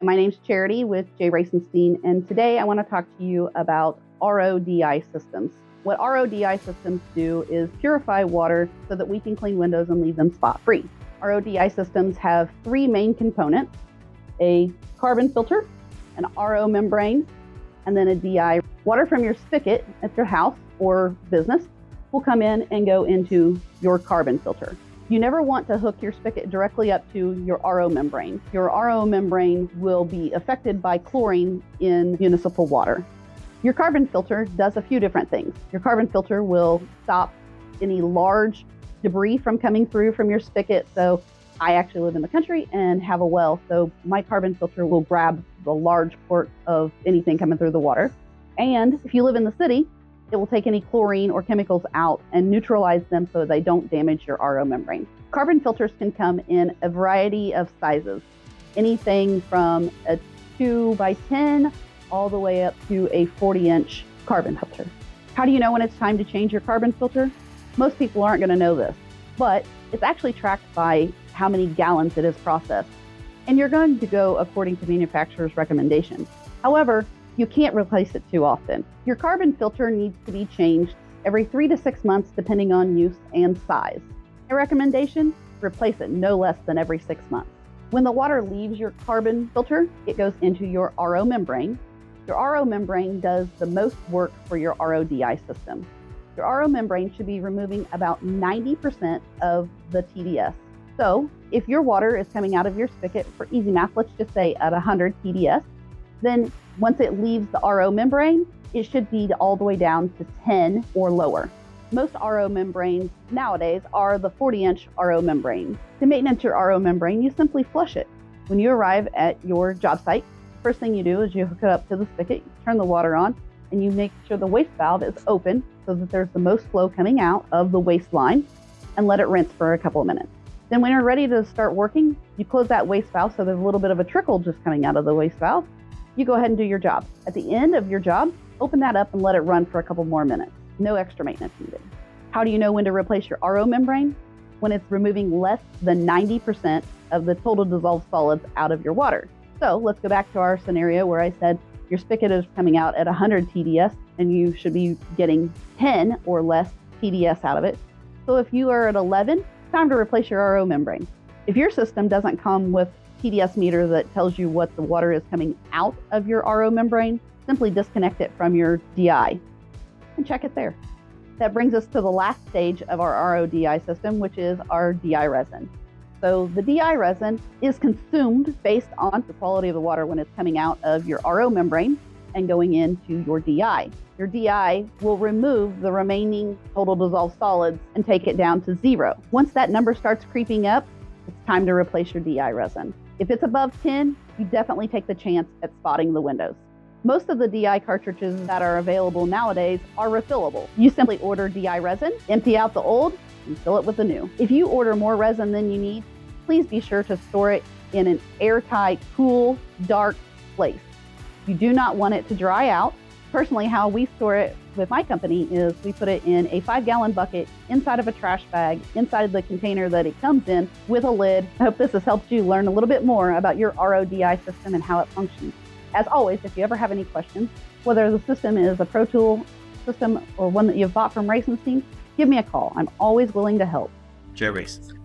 My name's Charity with J.Racenstein, and today I want to talk to you about RODI systems. What RODI systems do is purify water so that we can clean windows and leave them spot-free. RODI systems have three main components: a carbon filter, an RO membrane, and then a DI. Water from your spigot at your house or business will come in and go into your carbon filter. You never want to hook your spigot directly up to your RO membrane. Your RO membrane will be affected by chlorine in municipal water. Your carbon filter does a few different things. Your carbon filter will stop any large debris from coming through from your spigot. So I actually live in the country and have a well, so my carbon filter will grab the large part of anything coming through the water. And if you live in the city, it will take any chlorine or chemicals out and neutralize them so they don't damage your RO membrane. Carbon filters can come in a variety of sizes, anything from a 2x10 all the way up to a 40-inch carbon filter. How do you know when it's time to change your carbon filter? Most people aren't going to know this, but it's actually tracked by how many gallons it is processed, and you're going to go according to manufacturer's recommendations. However, you can't replace it too often. Your carbon filter needs to be changed every 3 to 6 months depending on use and size. My recommendation, replace it no less than every 6 months. When the water leaves your carbon filter, it goes into your RO membrane. Your RO membrane does the most work for your RODI system. Your RO membrane should be removing about 90% of the TDS. So if your water is coming out of your spigot, for easy math, let's just say at 100 TDS, then once it leaves the RO membrane, it should be all the way down to 10 or lower. Most RO membranes nowadays are the 40-inch RO membrane. To maintenance your RO membrane, you simply flush it. When you arrive at your job site, first thing you do is you hook it up to the spigot, you turn the water on, and you make sure the waste valve is open so that there's the most flow coming out of the waste line, and let it rinse for a couple of minutes. Then when you're ready to start working, you close that waste valve so there's a little bit of a trickle just coming out of the waste valve. You go ahead and do your job. At the end of your job, open that up and let it run for a couple more minutes. No extra maintenance needed. How do you know when to replace your RO membrane? When it's removing less than 90% of the total dissolved solids out of your water. So let's go back to our scenario where I said your spigot is coming out at 100 TDS and you should be getting 10 or less TDS out of it. So if you are at 11, it's time to replace your RO membrane. If your system doesn't come with TDS meter that tells you what the water is coming out of your RO membrane, simply disconnect it from your DI and check it there. That brings us to the last stage of our RODI system, which is our DI resin. So the DI resin is consumed based on the quality of the water when it's coming out of your RO membrane and going into your DI. Your DI will remove the remaining total dissolved solids and take it down to 0. Once that number starts creeping up, it's time to replace your DI resin. If it's above 10, you definitely take the chance at spotting the windows. Most of the DI cartridges that are available nowadays are refillable. You simply order DI resin, empty out the old, and fill it with the new. If you order more resin than you need, please be sure to store it in an airtight, cool, dark place. You do not want it to dry out. Personally, how we store it with my company is we put it in a 5-gallon bucket inside of a trash bag, inside the container that it comes in with a lid. I hope this has helped you learn a little bit more about your RODI system and how it functions. As always, if you ever have any questions, whether the system is a Pro Tool system or one that you've bought from Racenstein, give me a call. I'm always willing to help. J.Racenstein.